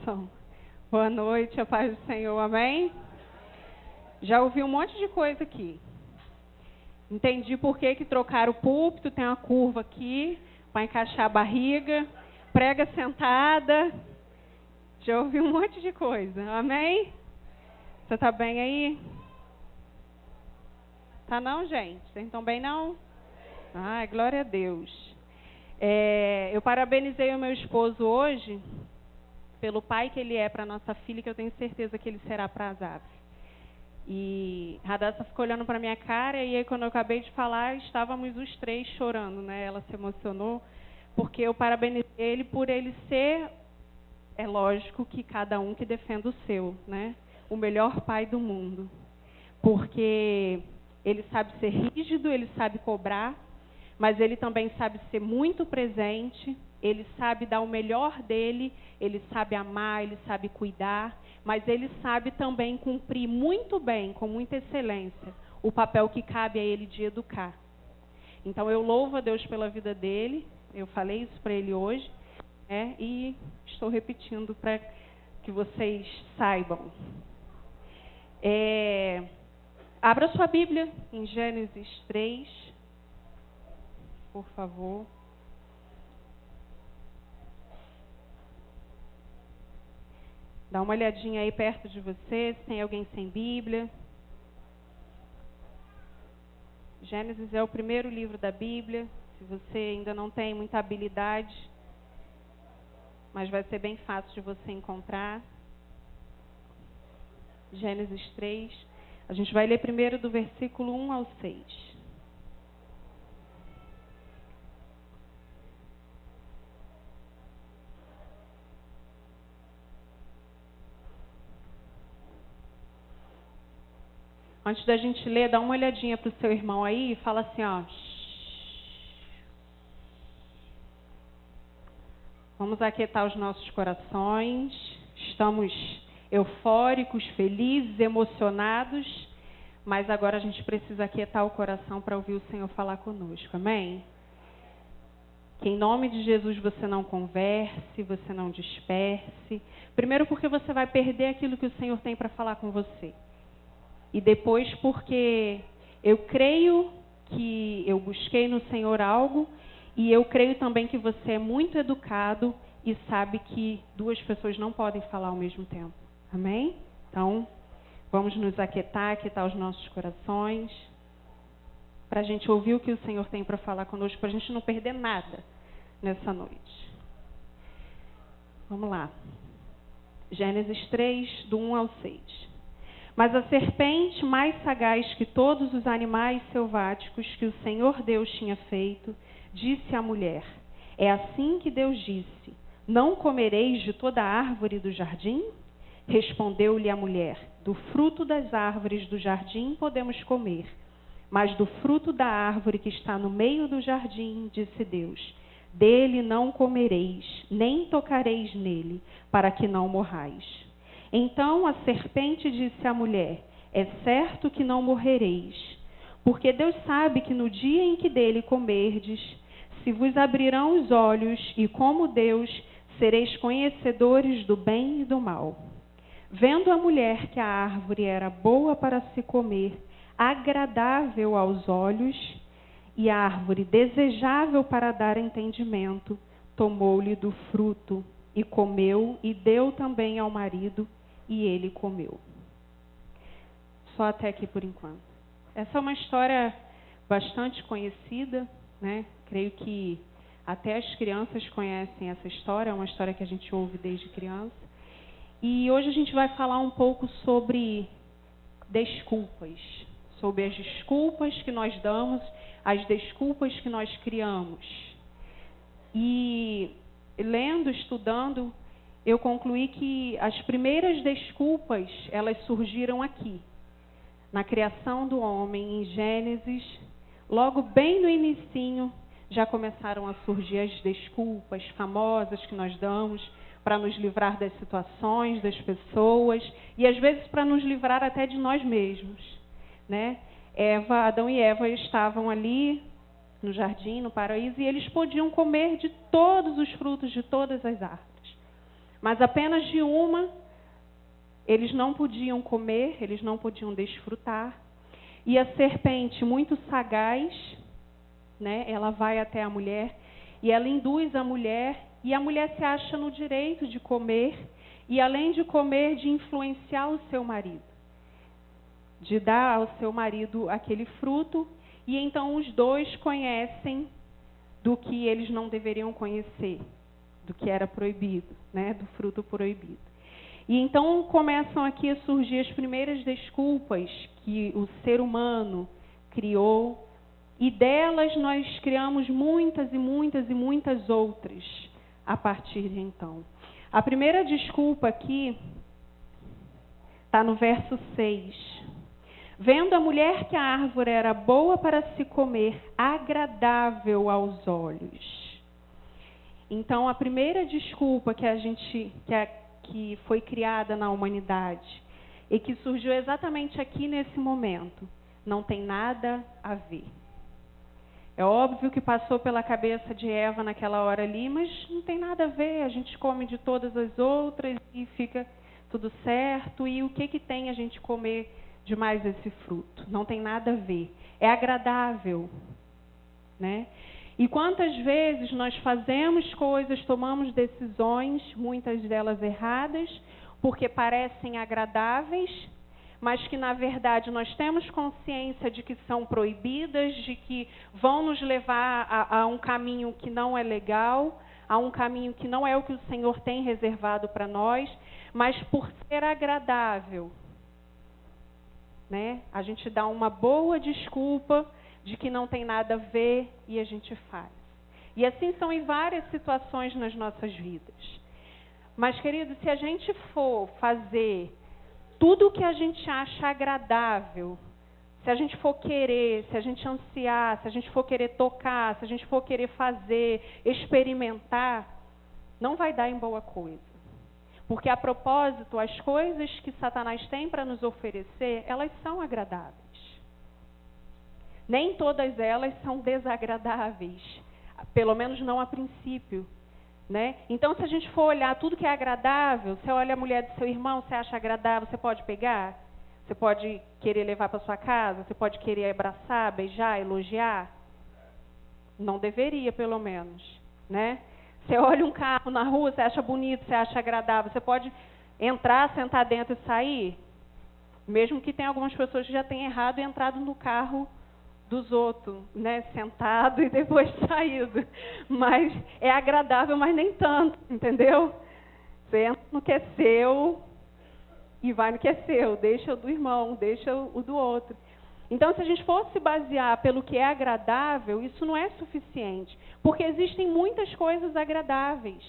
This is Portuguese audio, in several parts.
bênção. Boa noite, a paz do Senhor, amém? Já ouvi um monte de coisa aqui. Entendi por que trocaram o púlpito, tem uma curva aqui, para encaixar a barriga, prega sentada. Já ouvi um monte de coisa, amém? Você está bem aí? Tá não, gente? Vocês estão bem não? Ai, glória a Deus. Eu parabenizei o meu esposo hoje pelo pai que ele é para nossa filha, que eu tenho certeza que ele será para as aves. E Radassa ficou olhando para minha cara, e aí quando eu acabei de falar, estávamos os três chorando, né? Ela se emocionou, porque eu parabenizei ele por ele ser, é lógico que cada um que defenda o seu, né? O melhor pai do mundo. Porque ele sabe ser rígido, ele sabe cobrar, mas ele também sabe ser muito presente, ele sabe dar o melhor dele, ele sabe amar, ele sabe cuidar, mas ele sabe também cumprir muito bem, com muita excelência, o papel que cabe a ele de educar. Então eu louvo a Deus pela vida dele, eu falei isso para ele hoje, e estou repetindo para que vocês saibam. Abra sua Bíblia em Gênesis 3, por favor. Dá uma olhadinha aí perto de você, se tem alguém sem Bíblia. Gênesis é o primeiro livro da Bíblia. Se você ainda não tem muita habilidade, mas vai ser bem fácil de você encontrar. Gênesis 3. A gente vai ler primeiro do versículo 1 ao 6. Antes da gente ler, dá uma olhadinha para o seu irmão aí e fala assim, ó. Vamos aquietar os nossos corações. Estamos eufóricos, felizes, emocionados, mas agora a gente precisa aquietar o coração para ouvir o Senhor falar conosco, amém? Que em nome de Jesus você não converse, você não disperse. Primeiro porque você vai perder aquilo que o Senhor tem para falar com você. E depois porque eu creio que eu busquei no Senhor algo, e eu creio também que você é muito educado e sabe que duas pessoas não podem falar ao mesmo tempo. Amém? Então, vamos nos aquietar os nossos corações, para a gente ouvir o que o Senhor tem para falar conosco, para a gente não perder nada nessa noite. Vamos lá. Gênesis 3, do 1 ao 6. Mas a serpente, mais sagaz que todos os animais selváticos que o Senhor Deus tinha feito, disse à mulher: é assim que Deus disse: não comereis de toda a árvore do jardim? Respondeu-lhe a mulher: do fruto das árvores do jardim podemos comer, mas do fruto da árvore que está no meio do jardim, disse Deus: dele não comereis, nem tocareis nele, para que não morrais. Então a serpente disse à mulher: é certo que não morrereis, porque Deus sabe que no dia em que dele comerdes, se vos abrirão os olhos, e como Deus, sereis conhecedores do bem e do mal. Vendo a mulher que a árvore era boa para se comer, agradável aos olhos, e a árvore desejável para dar entendimento, tomou-lhe do fruto, e comeu, e deu também ao marido, e ele comeu. Só até aqui por enquanto. Essa é uma história bastante conhecida, né? Creio que até as crianças conhecem essa história, é uma história que a gente ouve desde criança. E hoje a gente vai falar um pouco sobre desculpas, sobre as desculpas que nós damos, as desculpas que nós criamos. E lendo, estudando, eu concluí que as primeiras desculpas, elas surgiram aqui, na criação do homem, em Gênesis. Logo bem no inicinho, já começaram a surgir as desculpas famosas que nós damos para nos livrar das situações, das pessoas, e às vezes para nos livrar até de nós mesmos, né? Adão e Eva estavam ali no jardim, no paraíso, e eles podiam comer de todos os frutos de todas as árvores. Mas apenas de uma eles não podiam comer, eles não podiam desfrutar. E a serpente, muito sagaz, né, ela vai até a mulher e ela induz a mulher, e a mulher se acha no direito de comer, e além de comer, de influenciar o seu marido, de dar ao seu marido aquele fruto, e então os dois conhecem do que eles não deveriam conhecer, do que era proibido, né, do fruto proibido. E então começam aqui a surgir as primeiras desculpas que o ser humano criou, e delas nós criamos muitas e muitas e muitas outras a partir de então. A primeira desculpa aqui está no verso 6. Vendo a mulher que a árvore era boa para se comer, agradável aos olhos. Então, a primeira desculpa que foi criada na humanidade e que surgiu exatamente aqui nesse momento, não tem nada a ver. É óbvio que passou pela cabeça de Eva naquela hora ali, mas não tem nada a ver, a gente come de todas as outras e fica tudo certo. E o que tem a gente comer demais esse fruto? Não tem nada a ver. É agradável, né? E quantas vezes nós fazemos coisas, tomamos decisões, muitas delas erradas, porque parecem agradáveis, mas que na verdade nós temos consciência de que são proibidas, de que vão nos levar a um caminho que não é legal, a um caminho que não é o que o Senhor tem reservado para nós, mas por ser agradável, né, a gente dá uma boa desculpa de que não tem nada a ver e a gente faz. E assim são em várias situações nas nossas vidas. Mas, querido, se a gente for fazer tudo o que a gente acha agradável, se a gente for querer, se a gente ansiar, se a gente for querer tocar, se a gente for querer fazer, experimentar, não vai dar em boa coisa. Porque, a propósito, as coisas que Satanás tem para nos oferecer, elas são agradáveis. Nem todas elas são desagradáveis, pelo menos não a princípio. Né? Então, se a gente for olhar tudo que é agradável, você olha a mulher do seu irmão, você acha agradável, você pode pegar? Você pode querer levar para sua casa? Você pode querer abraçar, beijar, elogiar? Não deveria, pelo menos. Né? Você olha um carro na rua, você acha bonito, você acha agradável, você pode entrar, sentar dentro e sair? Mesmo que tenha algumas pessoas que já tenham errado e entrado no carro dos outros, né, sentado e depois saído. Mas é agradável, mas nem tanto, entendeu? Você entra no que é seu e vai no que é seu. Deixa o do irmão, deixa o do outro. Então, se a gente fosse basear pelo que é agradável, isso não é suficiente. Porque existem muitas coisas agradáveis.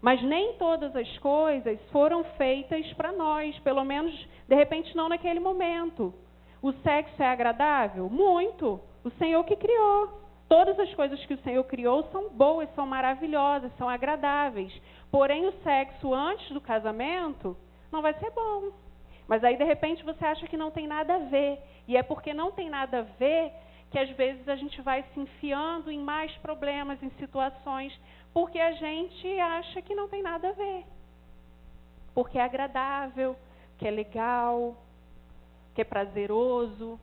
Mas nem todas as coisas foram feitas para nós. Pelo menos, de repente, não naquele momento. O sexo é agradável? Muito. O Senhor que criou. Todas as coisas que o Senhor criou são boas, são maravilhosas, são agradáveis. Porém, o sexo antes do casamento não vai ser bom. Mas aí, de repente, você acha que não tem nada a ver. E é porque não tem nada a ver que, às vezes, a gente vai se enfiando em mais problemas, em situações, porque a gente acha que não tem nada a ver. Porque é agradável, que é legal, que é prazeroso.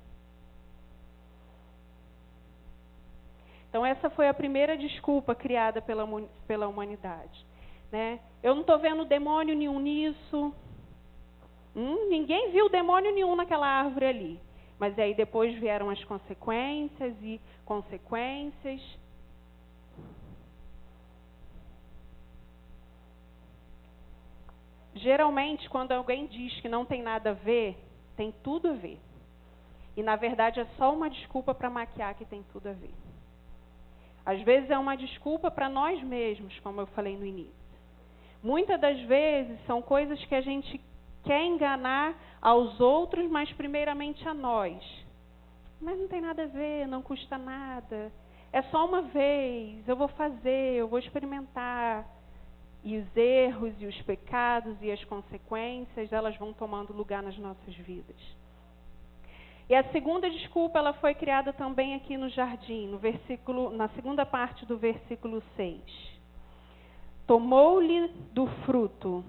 Então, essa foi a primeira desculpa criada pela humanidade. Né? Eu não estou vendo demônio nenhum nisso. Ninguém viu demônio nenhum naquela árvore ali. Mas aí depois vieram as consequências e consequências. Geralmente, quando alguém diz que não tem nada a ver, tem tudo a ver. E, na verdade, é só uma desculpa para maquiar que tem tudo a ver. Às vezes, é uma desculpa para nós mesmos, como eu falei no início. Muitas das vezes, são coisas que a gente quer enganar aos outros, mas primeiramente a nós. Mas não tem nada a ver, não custa nada. É só uma vez, eu vou fazer, eu vou experimentar. E os erros e os pecados e as consequências, elas vão tomando lugar nas nossas vidas. E a segunda desculpa, ela foi criada também aqui no jardim, na segunda parte do versículo 6. tomou-lhe do fruto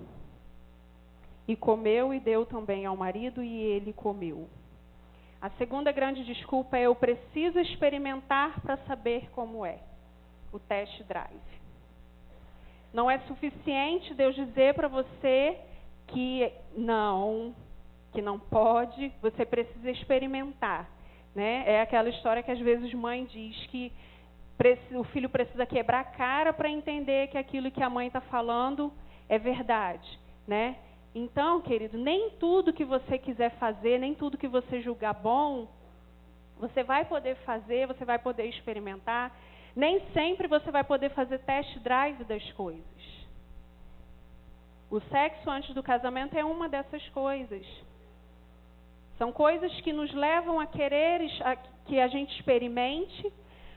e comeu e deu também ao marido e ele comeu. A segunda grande desculpa é: eu preciso experimentar para saber como é. O test drive. Não é suficiente Deus dizer para você que não pode, você precisa experimentar, né? É aquela história que às vezes mãe diz que o filho precisa quebrar a cara para entender que aquilo que a mãe está falando é verdade, né? Então, querido, nem tudo que você quiser fazer, nem tudo que você julgar bom, você vai poder fazer, você vai poder experimentar. Nem sempre você vai poder fazer test drive das coisas. O sexo antes do casamento é uma dessas coisas. São coisas que nos levam a querer que a gente experimente,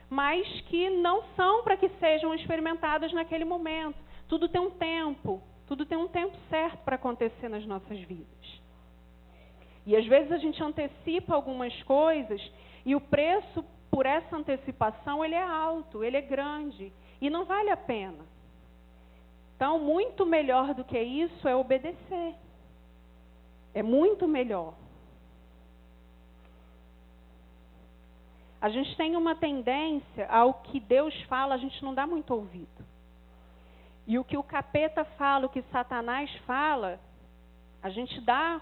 mas que não são para que sejam experimentadas naquele momento. Tudo tem um tempo certo para acontecer nas nossas vidas. E às vezes a gente antecipa algumas coisas e o preço por essa antecipação ele é alto, ele é grande e não vale a pena. Então, muito melhor do que isso é obedecer. É muito melhor. A gente tem uma tendência ao que Deus fala, a gente não dá muito ouvido. E o que o capeta fala, o que Satanás fala, a gente dá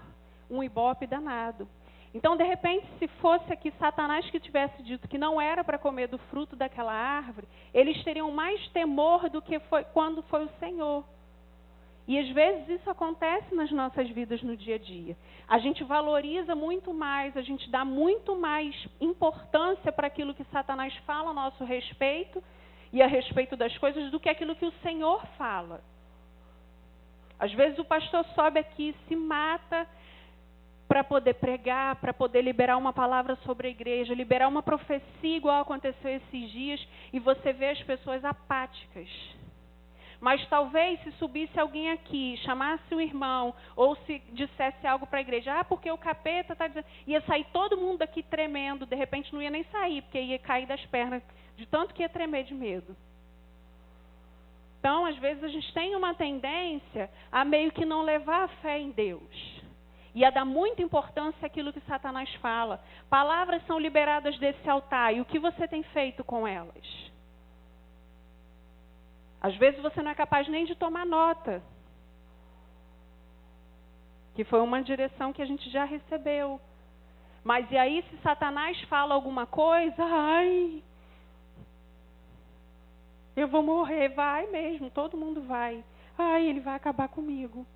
um ibope danado. Então, de repente, se fosse aqui Satanás que tivesse dito que não era para comer do fruto daquela árvore, eles teriam mais temor do que quando foi o Senhor. E às vezes isso acontece nas nossas vidas no dia a dia. A gente valoriza muito mais, a gente dá muito mais importância para aquilo que Satanás fala a nosso respeito e a respeito das coisas do que aquilo que o Senhor fala. Às vezes o pastor sobe aqui, se mata para poder pregar, para poder liberar uma palavra sobre a igreja, liberar uma profecia igual aconteceu esses dias, e você vê as pessoas apáticas. Mas talvez se subisse alguém aqui, chamasse o irmão, ou se dissesse algo para a igreja, porque o capeta está dizendo, ia sair todo mundo daqui tremendo, de repente não ia nem sair, porque ia cair das pernas, de tanto que ia tremer de medo. Então, às vezes a gente tem uma tendência a meio que não levar a fé em Deus. E a dar muita importância àquilo que Satanás fala. Palavras são liberadas desse altar. E o que você tem feito com elas? Às vezes você não é capaz nem de tomar nota. Que foi uma direção que a gente já recebeu. Mas e aí, se Satanás fala alguma coisa, ai, eu vou morrer. Vai mesmo, todo mundo vai. Ai, ele vai acabar comigo.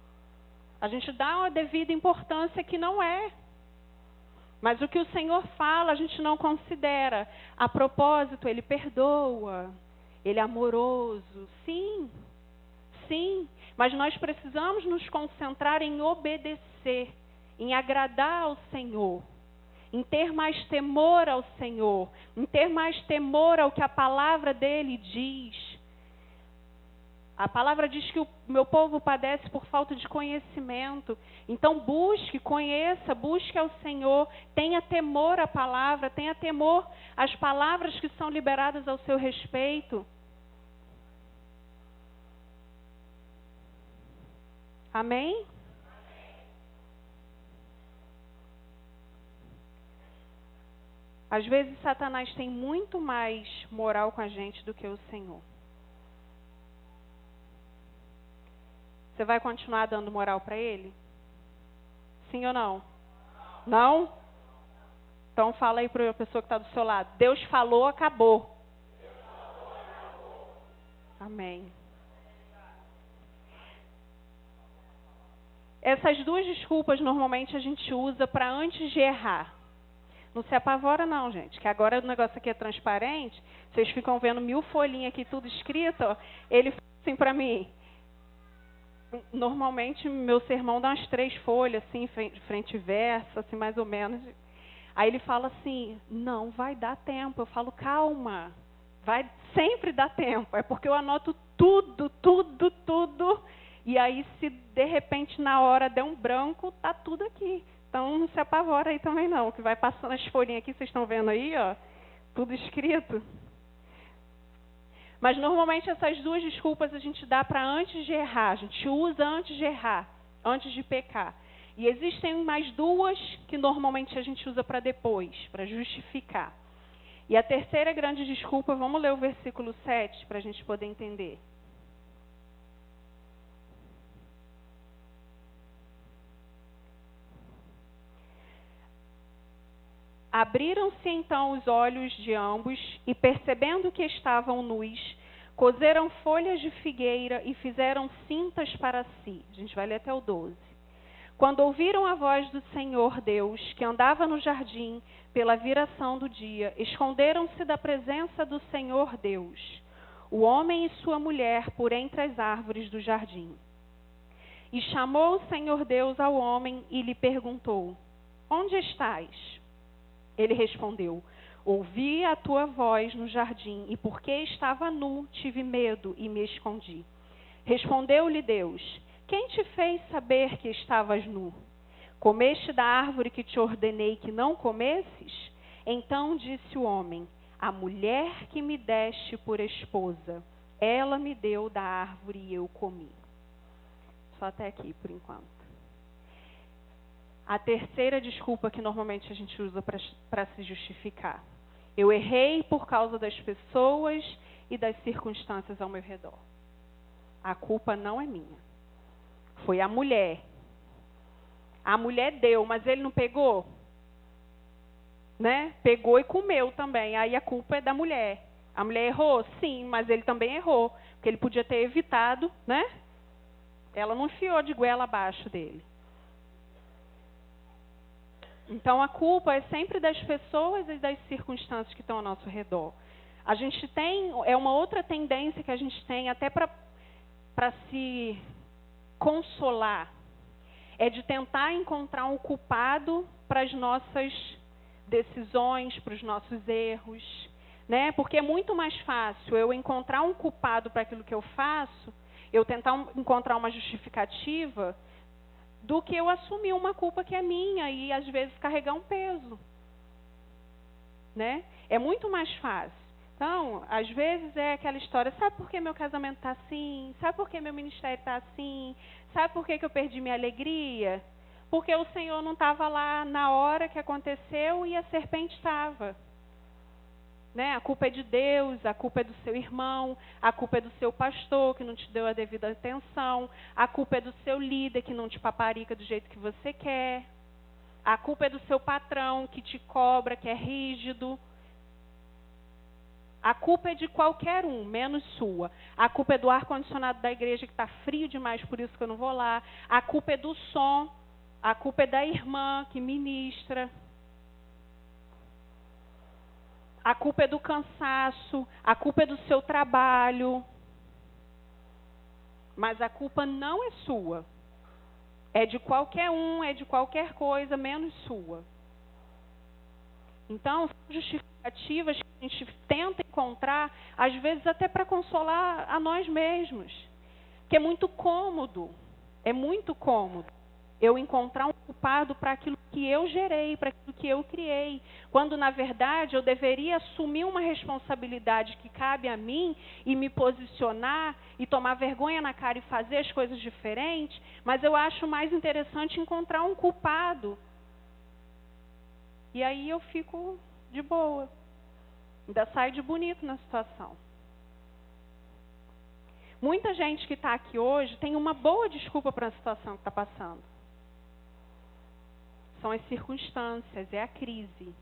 A gente dá uma devida importância que não é. Mas o que o Senhor fala, a gente não considera. A propósito, Ele perdoa. Ele é amoroso. Sim, sim. Mas nós precisamos nos concentrar em obedecer, em agradar ao Senhor, em ter mais temor ao Senhor, em ter mais temor ao que a palavra dEle diz. A palavra diz que o meu povo padece por falta de conhecimento. Então busque, conheça, busque ao Senhor. Tenha temor à palavra, tenha temor às palavras que são liberadas ao seu respeito. Amém? Às vezes Satanás tem muito mais moral com a gente do que o Senhor. Você vai continuar dando moral para ele? Sim ou não? Não? Então fala aí para a pessoa que está do seu lado. Deus falou, acabou. Amém. Essas duas desculpas normalmente a gente usa para antes de errar. Não se apavora não, gente, que agora o negócio aqui é transparente. Vocês ficam vendo 1000 folhinhas aqui, tudo escrito. Ó. Ele fala assim para mim. Normalmente, meu sermão dá umas 3 folhas, assim, frente e verso, assim, mais ou menos. Aí ele fala assim, não vai dar tempo. Eu falo, calma, vai sempre dar tempo. É porque eu anoto tudo. E aí, se de repente, na hora der um branco, tá tudo aqui. Então, não se apavora aí também não, que vai passando as folhinhas aqui, vocês estão vendo aí, ó, tudo escrito. Mas normalmente essas duas desculpas a gente dá para antes de errar, a gente usa antes de errar, antes de pecar. E existem mais duas que normalmente a gente usa para depois, para justificar. E a terceira grande desculpa, vamos ler o versículo 7 para a gente poder entender. Abriram-se então os olhos de ambos e, percebendo que estavam nus, coseram folhas de figueira e fizeram cintas para si. A gente vai ler até o 12. Quando ouviram a voz do Senhor Deus, que andava no jardim pela viração do dia, esconderam-se da presença do Senhor Deus, o homem e sua mulher, por entre as árvores do jardim. E chamou o Senhor Deus ao homem e lhe perguntou: onde estás? Ele respondeu: ouvi a tua voz no jardim, e porque estava nu, tive medo e me escondi. Respondeu-lhe Deus: quem te fez saber que estavas nu? Comeste da árvore que te ordenei que não comesses? Então disse o homem: a mulher que me deste por esposa, ela me deu da árvore e eu comi. Só até aqui, por enquanto. A terceira desculpa que normalmente a gente usa para se justificar. Eu errei por causa das pessoas e das circunstâncias ao meu redor. A culpa não é minha. Foi a mulher. A mulher deu, mas ele não pegou? Né? Pegou e comeu também. Aí a culpa é da mulher. A mulher errou? Sim, mas ele também errou. Porque ele podia ter evitado, né? Ela não enfiou de goela abaixo dele. Então, a culpa é sempre das pessoas e das circunstâncias que estão ao nosso redor. A gente tem, é uma outra tendência que a gente tem até para se consolar, é de tentar encontrar um culpado para as nossas decisões, para os nossos erros, né? Porque é muito mais fácil eu encontrar um culpado para aquilo que eu faço, eu tentar encontrar uma justificativa, do que eu assumir uma culpa que é minha e, às vezes, carregar um peso. Né? É muito mais fácil. Então, às vezes, é aquela história, sabe por que meu casamento está assim? Sabe por que meu ministério está assim? Sabe por que eu perdi minha alegria? Porque o Senhor não estava lá na hora que aconteceu e a serpente estava. Né? A culpa é de Deus, a culpa é do seu irmão, a culpa é do seu pastor que não te deu a devida atenção, a culpa é do seu líder que não te paparica do jeito que você quer, a culpa é do seu patrão que te cobra, que é rígido. A culpa é de qualquer um, menos sua. A culpa é do ar-condicionado da igreja que está frio demais, por isso que eu não vou lá. A culpa é do som, a culpa é da irmã que ministra. A culpa é do cansaço, a culpa é do seu trabalho. Mas a culpa não é sua. É de qualquer um, é de qualquer coisa, menos sua. Então, são justificativas que a gente tenta encontrar, às vezes até para consolar a nós mesmos. Que é muito cômodo eu encontrar um culpado para aquilo que eu gerei, para aquilo que eu criei. Quando, na verdade, eu deveria assumir uma responsabilidade que cabe a mim e me posicionar e tomar vergonha na cara e fazer as coisas diferentes, mas eu acho mais interessante encontrar um culpado. E aí eu fico de boa. Ainda saio de bonito na situação. Muita gente que está aqui hoje tem uma boa desculpa para a situação que está passando. São as circunstâncias, é a crise.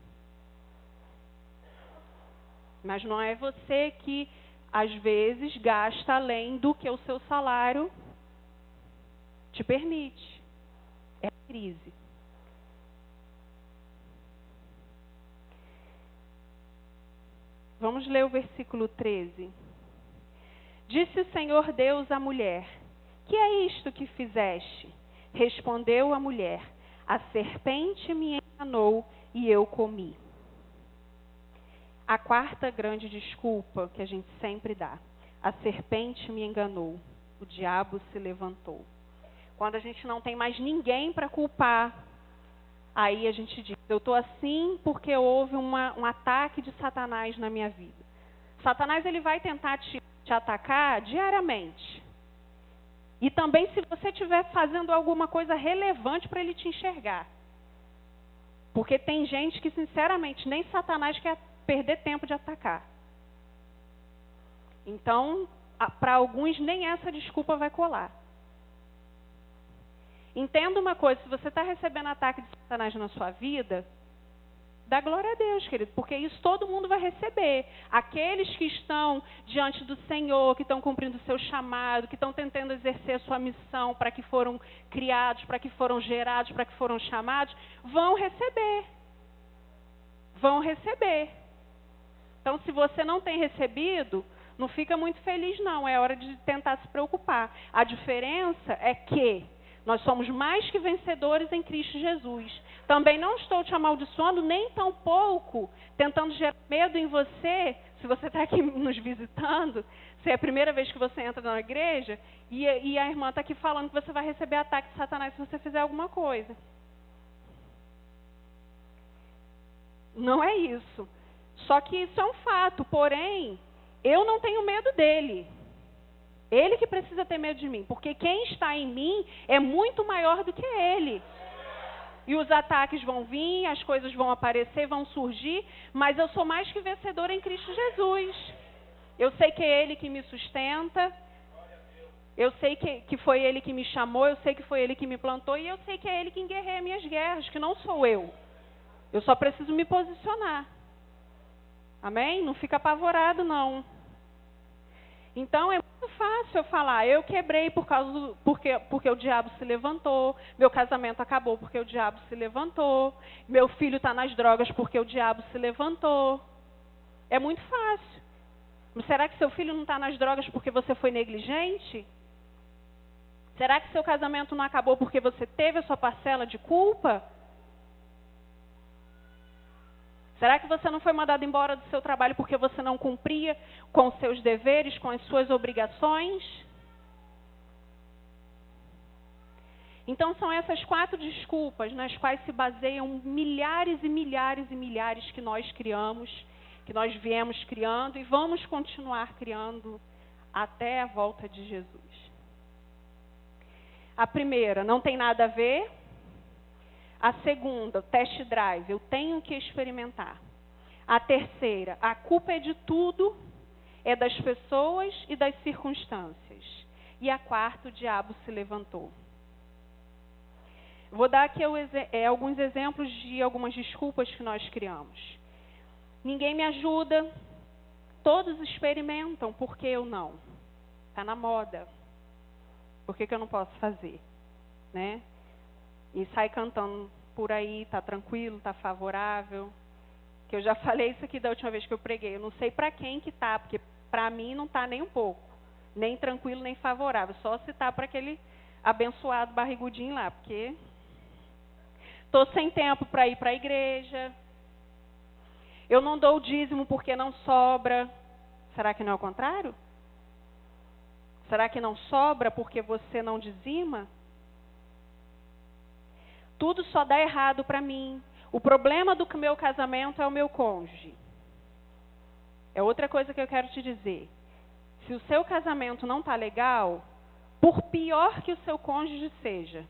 Mas não é você que, às vezes, gasta além do que o seu salário te permite. É a crise. Vamos ler o versículo 13. Disse o Senhor Deus à mulher: que é isto que fizeste? Respondeu a mulher: a serpente me enganou e eu comi. A quarta grande desculpa que a gente sempre dá: a serpente me enganou, o diabo se levantou. Quando a gente não tem mais ninguém para culpar, aí a gente diz: eu estou assim porque houve um ataque de Satanás na minha vida. Satanás ele vai tentar te te atacar diariamente. E também se você estiver fazendo alguma coisa relevante para ele te enxergar. Porque tem gente que, sinceramente, nem Satanás quer perder tempo de atacar. Então, para alguns, nem essa desculpa vai colar. Entenda uma coisa, se você está recebendo ataque de Satanás na sua vida, dá glória a Deus, querido, porque isso todo mundo vai receber. Aqueles que estão diante do Senhor, que estão cumprindo o seu chamado, que estão tentando exercer a sua missão, para que foram criados, para que foram gerados, para que foram chamados, vão receber. Vão receber. Então, se você não tem recebido, não fica muito feliz, não. É hora de tentar se preocupar. A diferença é que nós somos mais que vencedores em Cristo Jesus. Também não estou te amaldiçoando, nem tampouco tentando gerar medo em você, se você está aqui nos visitando, se é a primeira vez que você entra na igreja, e a irmã está aqui falando que você vai receber ataque de Satanás se você fizer alguma coisa. Não é isso. Só que isso é um fato, porém, eu não tenho medo dele. Ele que precisa ter medo de mim, porque quem está em mim é muito maior do que ele. E os ataques vão vir, as coisas vão aparecer, vão surgir, mas eu sou mais que vencedora em Cristo Jesus. Eu sei que é Ele que me sustenta, eu sei que foi Ele que me chamou, eu sei que foi Ele que me plantou, e eu sei que é Ele que guerreia minhas guerras, que não sou eu. Eu só preciso me posicionar. Amém? Não fica apavorado, não. Então, é muito fácil eu falar, eu quebrei porque o diabo se levantou, meu casamento acabou porque o diabo se levantou, meu filho está nas drogas porque o diabo se levantou. É muito fácil. Mas será que seu filho não está nas drogas porque você foi negligente? Será que seu casamento não acabou porque você teve a sua parcela de culpa? Será que você não foi mandado embora do seu trabalho porque você não cumpria com os seus deveres, com as suas obrigações? Então, são essas 4 desculpas nas quais se baseiam milhares e milhares e milhares que nós criamos, que nós viemos criando e vamos continuar criando até a volta de Jesus. A primeira, não tem nada a ver. A segunda, test drive, eu tenho que experimentar. A terceira, a culpa é de tudo, é das pessoas e das circunstâncias. E a quarta, o diabo se levantou. Vou dar aqui alguns exemplos de algumas desculpas que nós criamos. Ninguém me ajuda, todos experimentam, por que eu não? Está na moda. Por que eu não posso fazer? Né? E sai cantando por aí, está tranquilo, está favorável. Que eu já falei isso aqui da última vez que eu preguei. Eu não sei para quem que está, porque para mim não está nem um pouco. Nem tranquilo, nem favorável. Só se está para aquele abençoado barrigudinho lá. Porque estou sem tempo para ir para a igreja. Eu não dou o dízimo porque não sobra. Será que não é o contrário? Será que não sobra porque você não dizima? Tudo só dá errado para mim. O problema do meu casamento é o meu cônjuge. É outra coisa que eu quero te dizer. Se o seu casamento não está legal, por pior que o seu cônjuge seja,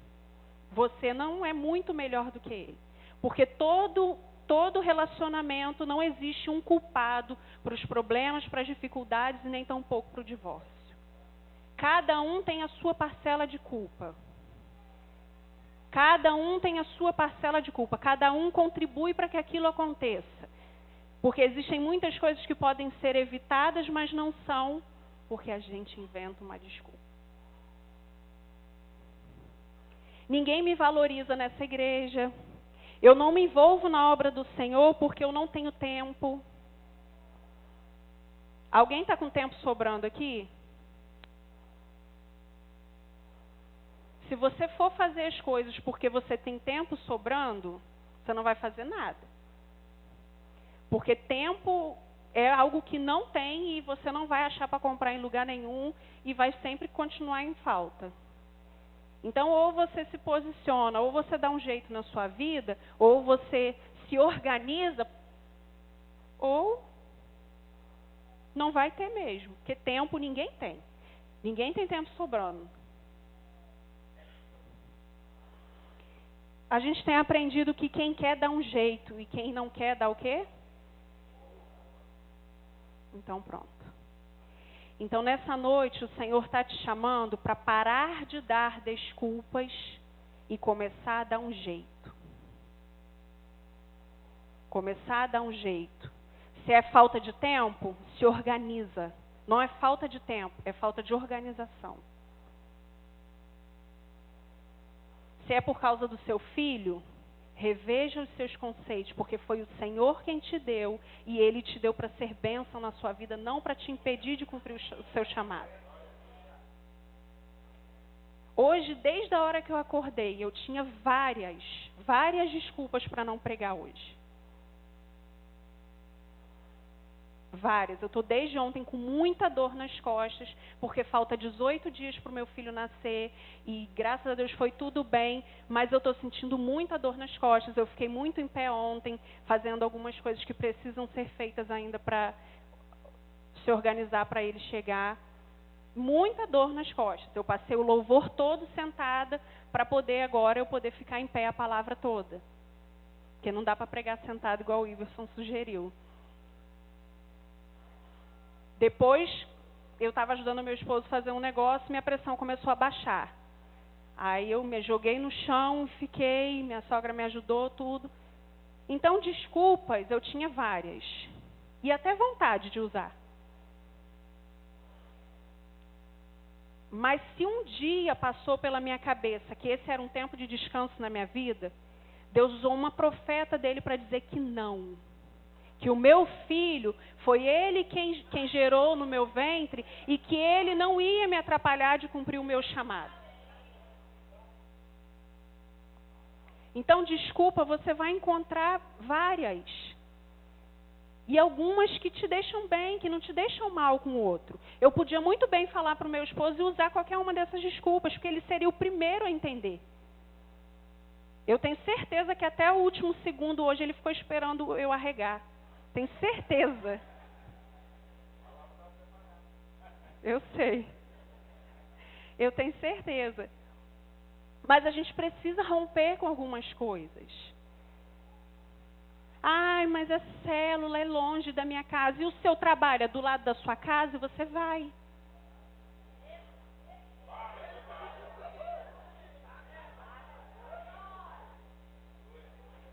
você não é muito melhor do que ele. Porque todo relacionamento não existe um culpado para os problemas, para as dificuldades e nem tampouco para o divórcio. Cada um tem a sua parcela de culpa. Cada um tem a sua parcela de culpa. Cada um contribui para que aquilo aconteça. Porque existem muitas coisas que podem ser evitadas, mas não são, porque a gente inventa uma desculpa. Ninguém me valoriza nessa igreja. Eu não me envolvo na obra do Senhor porque eu não tenho tempo. Alguém está com tempo sobrando aqui? Se você for fazer as coisas porque você tem tempo sobrando, você não vai fazer nada. Porque tempo é algo que não tem e você não vai achar para comprar em lugar nenhum e vai sempre continuar em falta. Então, ou você se posiciona, ou você dá um jeito na sua vida, ou você se organiza, ou Não vai ter mesmo, porque tempo ninguém tem. Ninguém tem tempo sobrando. A gente tem aprendido que quem quer dá um jeito e quem não quer dá o quê? Então pronto. Então nessa noite o Senhor está te chamando para parar de dar desculpas e começar a dar um jeito. Começar a dar um jeito. Se é falta de tempo, se organiza. Não é falta de tempo, é falta de organização. Se é por causa do seu filho, reveja os seus conceitos, porque foi o Senhor quem te deu e Ele te deu para ser bênção na sua vida, não para te impedir de cumprir o seu chamado. Hoje, desde a hora que eu acordei, eu tinha várias desculpas para não pregar hoje. Várias. Eu estou desde ontem com muita dor nas costas, porque falta 18 dias para o meu filho nascer e graças a Deus foi tudo bem, mas eu estou sentindo muita dor nas costas. Eu fiquei muito em pé ontem, fazendo algumas coisas que precisam ser feitas ainda para se organizar para ele chegar. Muita dor nas costas. Eu passei o louvor todo sentada para poder agora eu poder ficar em pé a palavra toda. Porque não dá para pregar sentado igual o Iverson sugeriu. Depois, eu estava ajudando meu esposo a fazer um negócio, minha pressão começou a baixar. Aí eu me joguei no chão, fiquei, minha sogra me ajudou, tudo. Então, desculpas, eu tinha várias. E até vontade de usar. Mas se um dia passou pela minha cabeça que esse era um tempo de descanso na minha vida, Deus usou uma profeta dele para dizer que não. Que o meu filho, foi ele quem gerou no meu ventre e que ele não ia me atrapalhar de cumprir o meu chamado. Então, desculpa, você vai encontrar várias. E algumas que te deixam bem, que não te deixam mal com o outro. Eu podia muito bem falar para o meu esposo e usar qualquer uma dessas desculpas, porque ele seria o primeiro a entender. Eu tenho certeza que até o último segundo hoje ele ficou esperando eu arregar. Tenho certeza. Eu sei. Eu tenho certeza. Mas a gente precisa romper com algumas coisas. Ai, mas a célula é longe da minha casa. E o seu trabalho é do lado da sua casa e você vai.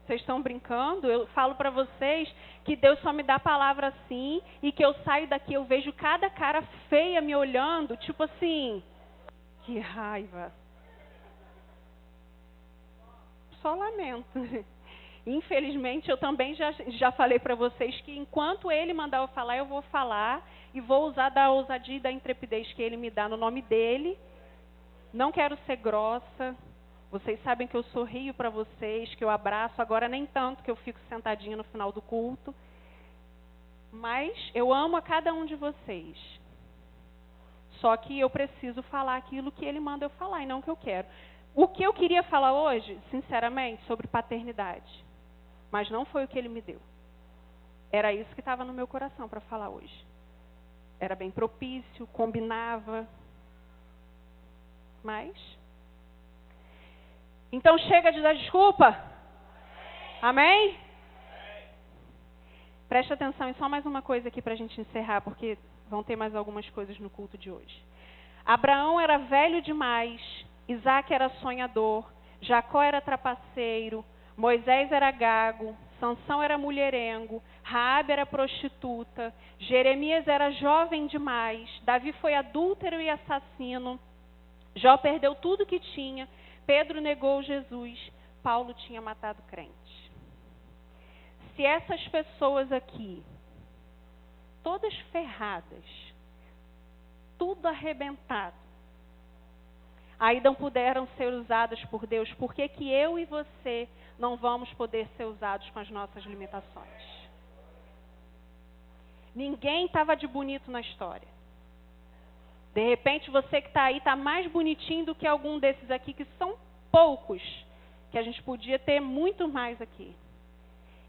Vocês estão brincando? Eu falo para vocês que Deus só me dá palavra assim e que eu saio daqui, eu vejo cada cara feia me olhando, tipo assim, que raiva. Só lamento. Infelizmente, eu também já falei para vocês que enquanto Ele mandar eu falar, eu vou falar e vou usar da ousadia e da intrepidez que Ele me dá no nome dEle. Não quero ser grossa. Vocês sabem que eu sorrio para vocês, que eu abraço. Agora nem tanto, que eu fico sentadinha no final do culto. Mas eu amo a cada um de vocês. Só que eu preciso falar aquilo que Ele manda eu falar e não o que eu quero. O que eu queria falar hoje, sinceramente, sobre paternidade. Mas não foi o que Ele me deu. Era isso que estava no meu coração para falar hoje. Era bem propício, combinava. Mas... Então chega de dar desculpa? Amém? Preste atenção em só mais uma coisa aqui para a gente encerrar, porque vão ter mais algumas coisas no culto de hoje. Abraão era velho demais, Isaac era sonhador, Jacó era trapaceiro, Moisés era gago, Sansão era mulherengo, Raabe era prostituta, Jeremias era jovem demais, Davi foi adúltero e assassino, Jó perdeu tudo que tinha, Pedro negou Jesus, Paulo tinha matado crente. Se essas pessoas aqui, todas ferradas, tudo arrebentado, ainda puderam ser usadas por Deus, por que que eu e você não vamos poder ser usados com as nossas limitações? Ninguém estava de bonito na história. De repente, você que está aí está mais bonitinho do que algum desses aqui, que são poucos, que a gente podia ter muito mais aqui.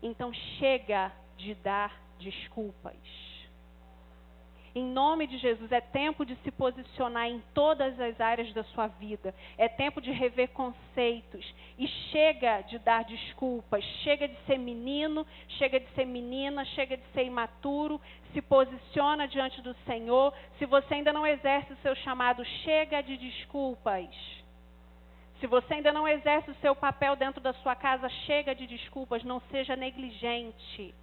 Então, chega de dar desculpas. Em nome de Jesus, é tempo de se posicionar em todas as áreas da sua vida. É tempo de rever conceitos. E chega de dar desculpas. Chega de ser menino, chega de ser menina, chega de ser imaturo. Se posiciona diante do Senhor. Se você ainda não exerce o seu chamado, chega de desculpas. Se você ainda não exerce o seu papel dentro da sua casa, chega de desculpas. Não seja negligente.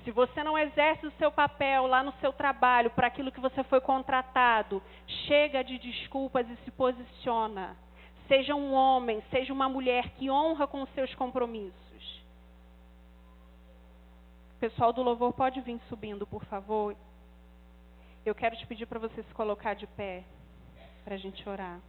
Se você não exerce o seu papel lá no seu trabalho, para aquilo que você foi contratado, chega de desculpas e se posiciona. Seja um homem, seja uma mulher que honra com os seus compromissos. O pessoal do louvor pode vir subindo, por favor. Eu quero te pedir para você se colocar de pé, para a gente orar.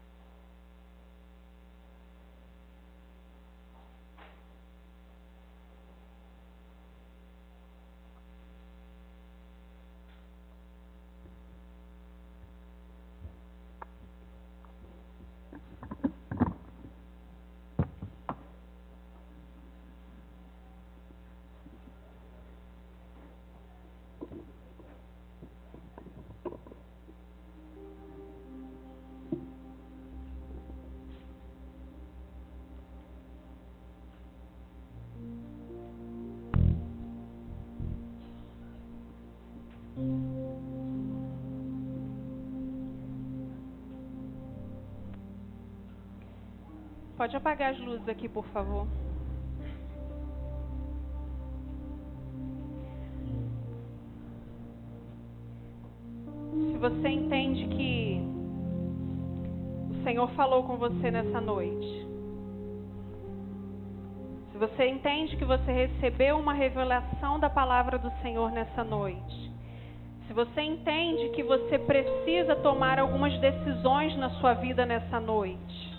Pode apagar as luzes aqui, por favor. Se você entende que o Senhor falou com você nessa noite, se você entende que você recebeu uma revelação da palavra do Senhor nessa noite, se você entende que você precisa tomar algumas decisões na sua vida nessa noite,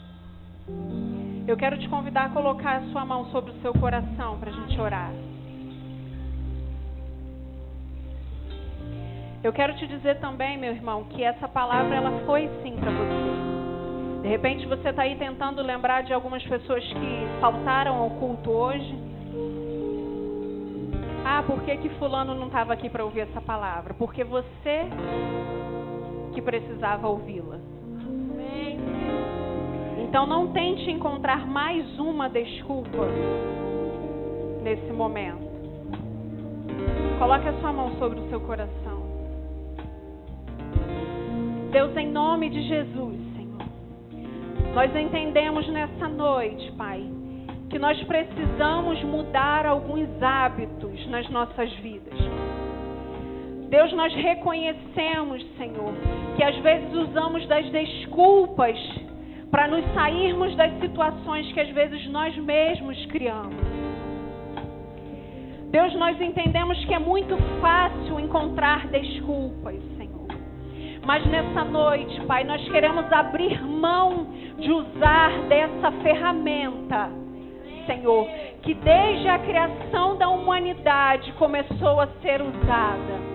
eu quero te convidar a colocar a sua mão sobre o seu coração para a gente orar. Eu quero te dizer também, meu irmão, que essa palavra ela foi sim para você. De repente você está aí tentando lembrar de algumas pessoas que faltaram ao culto hoje. Ah, por que fulano não estava aqui para ouvir essa palavra? Porque você que precisava ouvi-la. Então não tente encontrar mais uma desculpa nesse momento. Coloque a sua mão sobre o seu coração. Deus, em nome de Jesus, Senhor, nós entendemos nessa noite, Pai, que nós precisamos mudar alguns hábitos nas nossas vidas. Deus, nós reconhecemos, Senhor, que às vezes usamos das desculpas para nos sairmos das situações que às vezes nós mesmos criamos. Deus, nós entendemos que é muito fácil encontrar desculpas, Senhor. Mas nessa noite, Pai, nós queremos abrir mão de usar dessa ferramenta, Senhor, que desde a criação da humanidade começou a ser usada.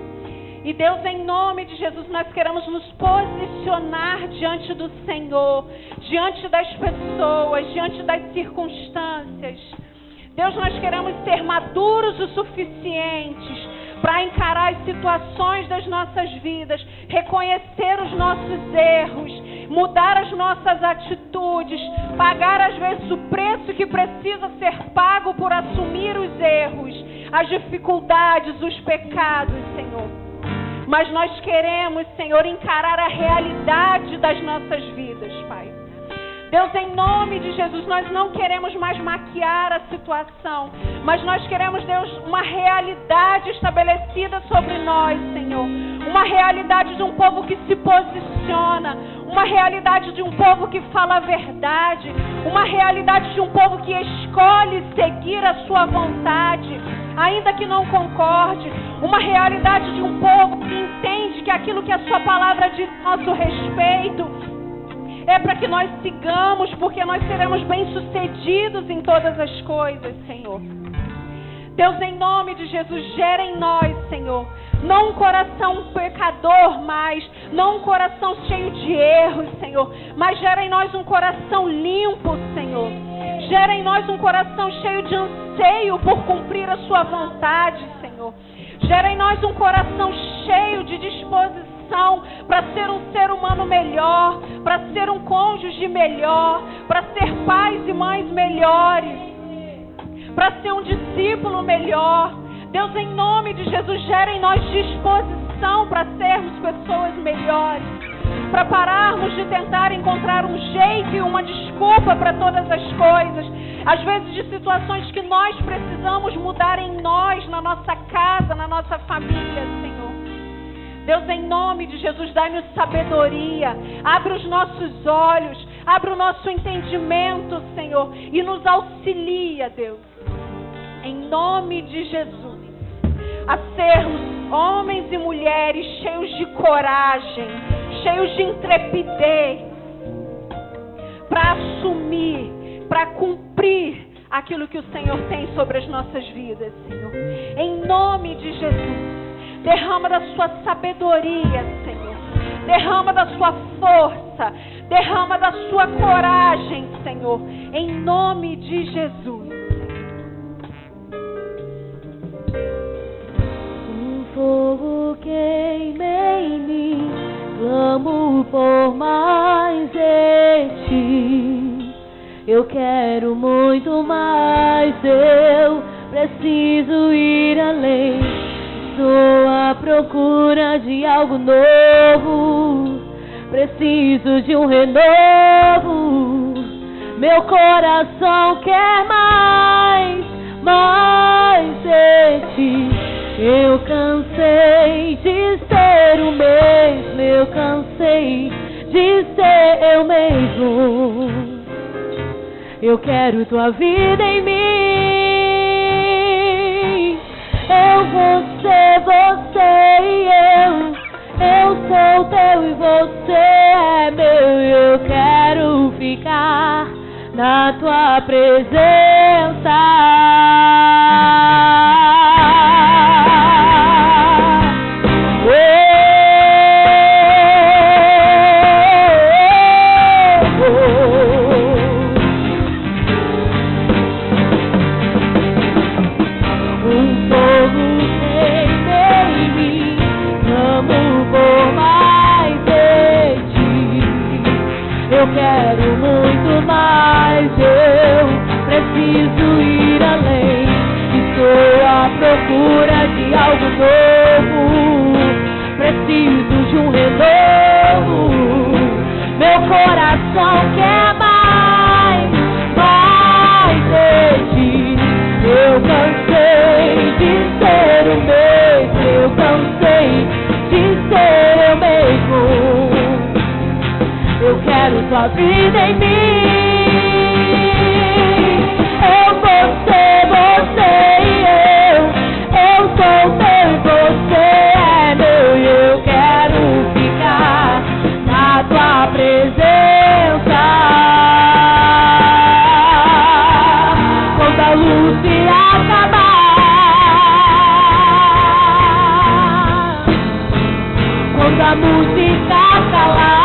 E Deus, em nome de Jesus, nós queremos nos posicionar diante do Senhor, diante das pessoas, diante das circunstâncias. Deus, nós queremos ser maduros o suficientes para encarar as situações das nossas vidas, reconhecer os nossos erros, mudar as nossas atitudes, pagar às vezes o preço que precisa ser pago por assumir os erros, as dificuldades, os pecados, Senhor. Mas nós queremos, Senhor, encarar a realidade das nossas vidas, Pai. Deus, em nome de Jesus, nós não queremos mais maquiar a situação, mas nós queremos, Deus, uma realidade estabelecida sobre nós, Senhor. Uma realidade de um povo que se posiciona, uma realidade de um povo que fala a verdade, uma realidade de um povo que escolhe seguir a sua vontade, ainda que não concorde, uma realidade de um povo que entende que aquilo que a sua palavra diz a nosso respeito é para que nós sigamos, porque nós seremos bem-sucedidos em todas as coisas, Senhor. Deus, em nome de Jesus, gera em nós, Senhor, não um coração pecador mais, não um coração cheio de erros, Senhor, mas gera em nós um coração limpo, Senhor. Gera em nós um coração cheio de anseio por cumprir a sua vontade, Senhor. Gera em nós um coração cheio de disposição para ser um ser humano melhor, para ser um cônjuge melhor, para ser pais e mães melhores, para ser um discípulo melhor. Deus, em nome de Jesus, gera em nós disposição para sermos pessoas melhores, para pararmos de tentar encontrar um jeito e uma desculpa para todas as coisas, às vezes de situações que nós precisamos mudar em nós, na nossa casa, na nossa família, Senhor. Deus, em nome de Jesus, dá-nos sabedoria, abre os nossos olhos, abre o nosso entendimento, Senhor, e nos auxilia, Deus, em nome de Jesus, a sermos homens e mulheres cheios de coragem, cheios de intrepidez, para assumir, para cumprir aquilo que o Senhor tem sobre as nossas vidas, Senhor. Em nome de Jesus, derrama da sua sabedoria, Senhor. Derrama da sua força, derrama da sua coragem, Senhor. Em nome de Jesus. Fogo queima em mim, clamo por mais de ti. Eu quero muito mais, eu preciso ir além. Estou à procura de algo novo, preciso de um renovo. Meu coração quer mais de ti. Eu cansei de ser o mesmo, eu cansei de ser eu mesmo. Eu quero tua vida em mim. Eu vou ser você e eu sou teu e você é meu. Eu quero ficar na tua presença. Eu quero muito mais, eu preciso ir além. Estou à procura de algo novo, preciso de um renovo. Meu coração quer mais de ti. Eu cansei de ser o mesmo, eu cansei de ser eu mesmo. Eu quero tua vida em mim. Eu vou ser você e eu sou teu e você é meu. E eu quero ficar na tua presença. Quando a luz se acabar, quando a música calar,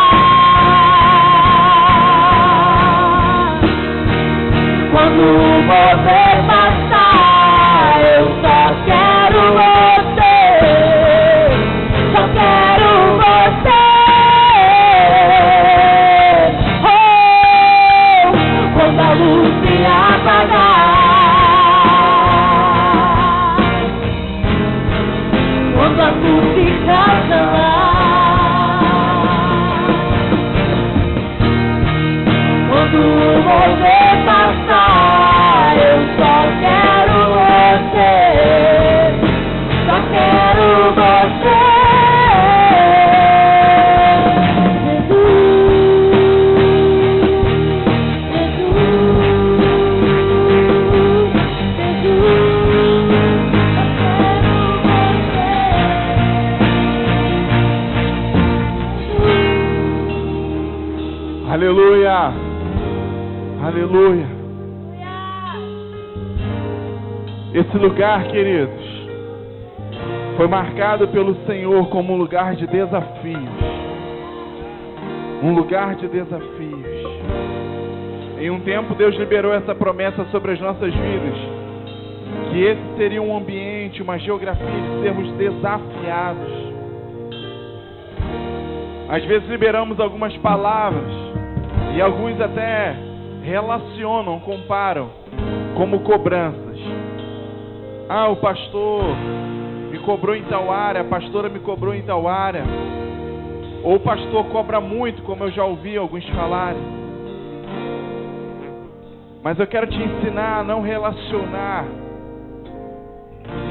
quando você passar, eu só quero você, só quero você. Oh, quando a luz se apagar, quando a música calar, quando você passar, eu só quero você, só quero você. Aleluia, aleluia. Esse lugar, queridos, foi marcado pelo Senhor como um lugar de desafios. Um lugar de desafios. Em um tempo, Deus liberou essa promessa sobre as nossas vidas. que esse seria um ambiente, uma geografia de sermos desafiados. Às vezes liberamos algumas palavras e alguns até relacionam, comparam como cobranças. Ah, o pastor me cobrou em tal área, a pastora me cobrou em tal área. Ou o pastor cobra muito, como eu já ouvi alguns falarem. Mas eu quero te ensinar a não relacionar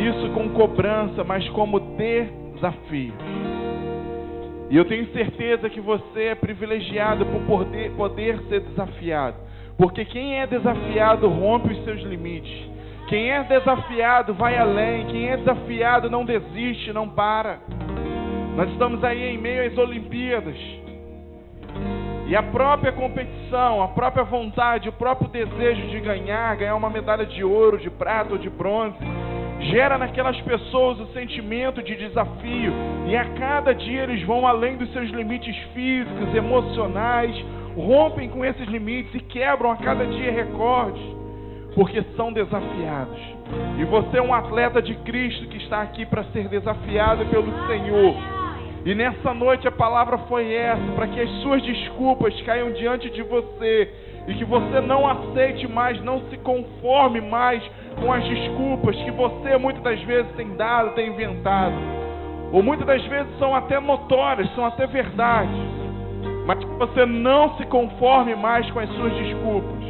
isso com cobrança, mas como desafio. E eu tenho certeza que você é privilegiado por poder ser desafiado. Porque quem é desafiado rompe os seus limites. Quem é desafiado vai além. Quem é desafiado não desiste, não para. Nós estamos aí em meio às Olimpíadas. E a própria competição, a própria vontade, o próprio desejo de ganhar uma medalha de ouro, de prata ou de bronze, gera naquelas pessoas o sentimento de desafio. E a cada dia eles vão além dos seus limites físicos, emocionais, rompem com esses limites e quebram a cada dia recordes, porque são desafiados. E você é um atleta de Cristo que está aqui para ser desafiado pelo Senhor. E nessa noite a palavra foi essa, para que as suas desculpas caiam diante de você e que você não aceite mais, não se conforme mais com as desculpas que você muitas das vezes tem dado, tem inventado, ou muitas das vezes são até notórias, são até verdade, mas que você não se conforme mais com as suas desculpas,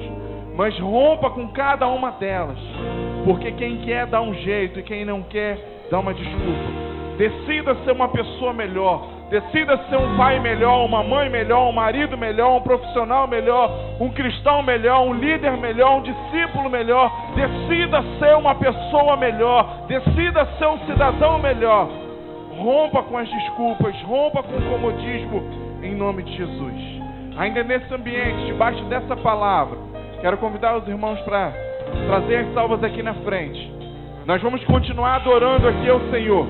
mas rompa com cada uma delas, porque quem quer dá um jeito e quem não quer dá uma desculpa. Decida ser uma pessoa melhor. Decida ser um pai melhor, uma mãe melhor, um marido melhor, um profissional melhor, um cristão melhor, um líder melhor, um discípulo melhor. Decida ser uma pessoa melhor. Decida ser um cidadão melhor. Rompa com as desculpas, rompa com o comodismo, em nome de Jesus. Ainda nesse ambiente, debaixo dessa palavra, quero convidar os irmãos para trazer as salvas aqui na frente. Nós vamos continuar adorando aqui ao Senhor.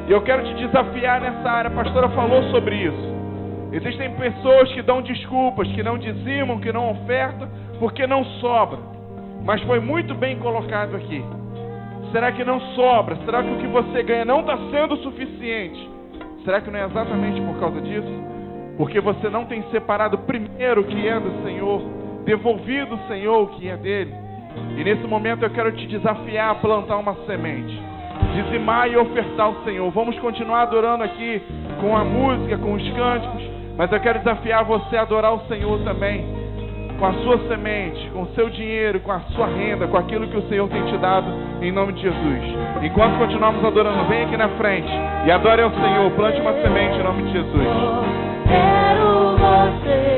E eu quero te desafiar nessa área. A pastora falou sobre isso. Existem pessoas que dão desculpas, que não dizimam, que não ofertam, porque não sobra. Mas foi muito bem colocado aqui. Será que não sobra? Será que o que você ganha não está sendo suficiente? Será que não é exatamente por causa disso? Porque você não tem separado primeiro o que é do Senhor, devolvido ao Senhor o que é dele. E nesse momento eu quero te desafiar a plantar uma semente, dizimar e ofertar ao Senhor. Vamos continuar adorando aqui com a música, com os cânticos, mas eu quero desafiar você a adorar o Senhor também, com a sua semente, com o seu dinheiro, com a sua renda, com aquilo que o Senhor tem te dado, em nome de Jesus. Enquanto continuamos adorando, vem aqui na frente e adore ao Senhor, plante uma semente em nome de Jesus. Quero você.